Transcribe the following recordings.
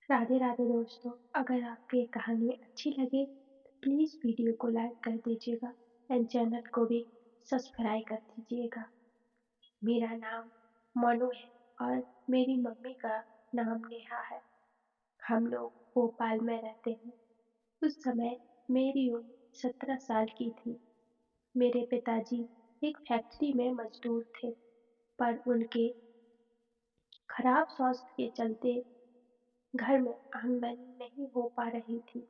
राधे राधे दोस्तों। अगर आपको ये कहानी अच्छी लगे तो प्लीज़ वीडियो को लाइक कर दीजिएगा एंड चैनल को भी सब्सक्राइब कर दीजिएगा। मेरा नाम मनु है और मेरी मम्मी का नाम नेहा है। हम लोग भोपाल में रहते हैं। उस समय मेरी उम्र 17 साल की थी। मेरे पिताजी एक फैक्ट्री में मजदूर थे, पर उनके खराब स्वास्थ्य के चलते घर में आमदनी नहीं हो पा रही थी।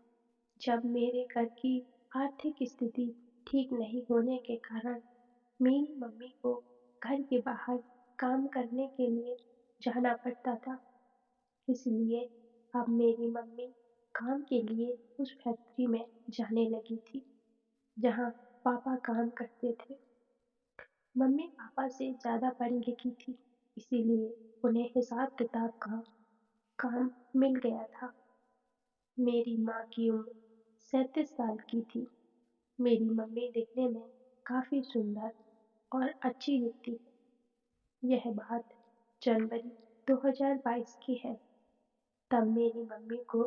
जब मेरे घर की आर्थिक स्थिति ठीक नहीं होने के कारण मेरी मम्मी को घर के बाहर काम करने के लिए जाना पड़ता था। इसलिए अब मेरी मम्मी काम के लिए उस फैक्ट्री में जाने लगी थी, जहाँ पापा काम करते थे। मम्मी पापा से ज़्यादा पढ़ी लिखी थी, इसीलिए उन्हें हिसाब किताब का काम मिल गया था। मेरी माँ की उम्र 37 साल की थी। मेरी मम्मी दिखने में काफ़ी सुंदर और अच्छी दिखती है। यह बात जनवरी 2022 की है। तब मेरी मम्मी को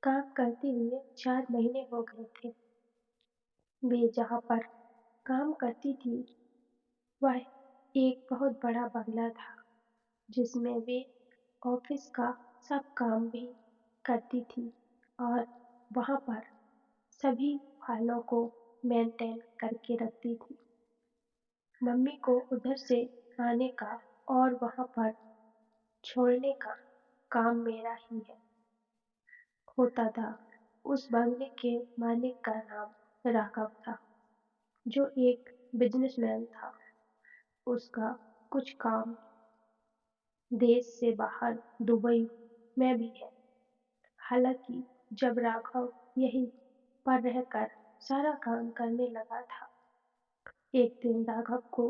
काम करते हुए 4 महीने हो गए थे। वे जहाँ पर काम करती थी, वह एक बहुत बड़ा बंगला था, जिसमें वे ऑफिस का सब काम भी करती थी और वहाँ पर सभी फाइलों को मेंटेन करके रखती थी। मम्मी को उधर से आने का और वहाँ पर छोड़ने का काम मेरा ही है होता था। उस बंगले के मालिक का नाम राघव था, जो एक बिजनेसमैन था। उसका कुछ काम देश से बाहर दुबई में भी है। हालांकि जब राघव यहीं पर रहकर सारा काम करने लगा था, एक दिन राघव को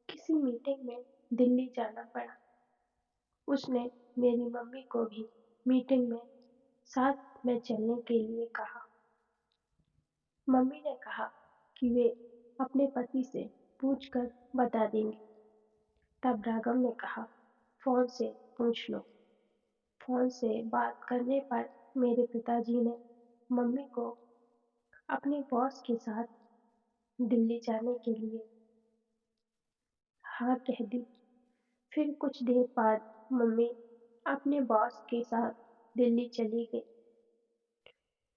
किसी मीटिंग में दिल्ली जाना पड़ा। उसने मेरी मम्मी को भी मीटिंग में साथ में चलने के लिए कहा। मम्मी ने कहा कि वे अपने पति से पूछकर बता देंगे। तब राघव ने कहा, फोन से पूछ लो। फोन से बात करने पर मेरे पिताजी ने मम्मी को अपने बॉस के साथ दिल्ली जाने के लिए हाँ कह दी। फिर कुछ देर बाद मम्मी अपने बॉस के साथ दिल्ली चली गई।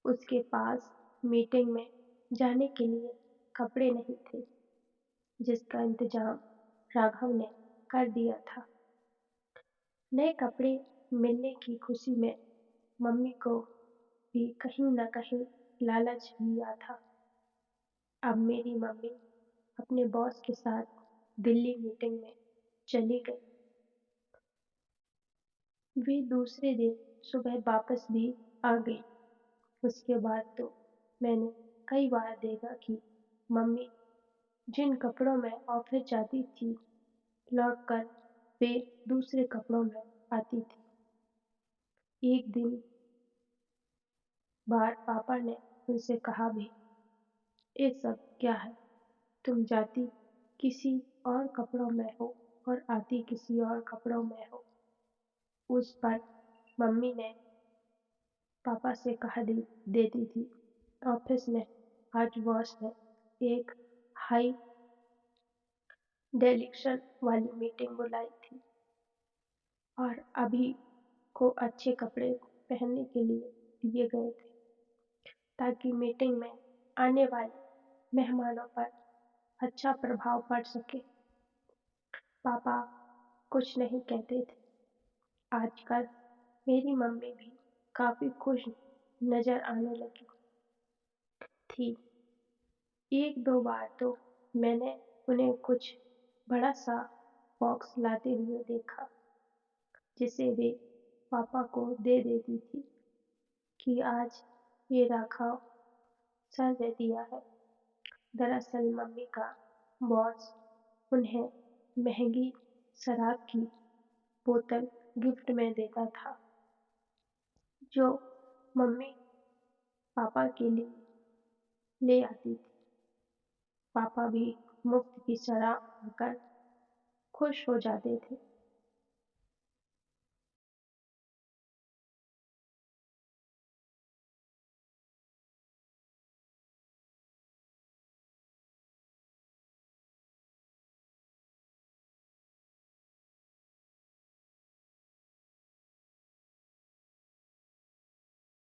उसके पास मीटिंग में जाने के लिए कपड़े नहीं थे, जिसका इंतजाम राघव ने कर दिया था। नए कपड़े मिलने की खुशी में मम्मी को भी कहीं न कहीं लालच भी आ था। अब मेरी मम्मी अपने बॉस के साथ दिल्ली मीटिंग में चली गई। वे दूसरे दिन सुबह वापस भी आ गई। उसके बाद तो मैंने कई बार देखा कि मम्मी जिन कपड़ों में ऑफिस जाती थी, लौटकर वे दूसरे कपड़ों में आती थी। एक दिन बार पापा ने उनसे कहा भी, ये सब क्या है? तुम जाती किसी और कपड़ों में हो और आती किसी और कपड़ों में हो। उस पर मम्मी ने पापा से कहा देती थी, ऑफिस में आज बॉस ने एक हाई डेलेक्शन वाली मीटिंग बुलाई थी और अभी को अच्छे कपड़े पहनने के लिए दिए गए थे, ताकि मीटिंग में आने वाले मेहमानों पर अच्छा प्रभाव पड़ सके। पापा कुछ नहीं कहते थे। आजकल मेरी मम्मी भी काफी खुश नजर आने लगी थी। एक दो बार तो मैंने उन्हें कुछ बड़ा सा बॉक्स लाते हुए देखा, जिसे वे पापा को दे देती थी कि आज ये रखा, सर ने दिया है। दरअसल मम्मी का बॉस उन्हें महंगी शराब की बोतल गिफ्ट में देता था, जो मम्मी पापा के लिए ले आती थी। पापा भी मुफ्त की शराब पाकर खुश हो जाते थे।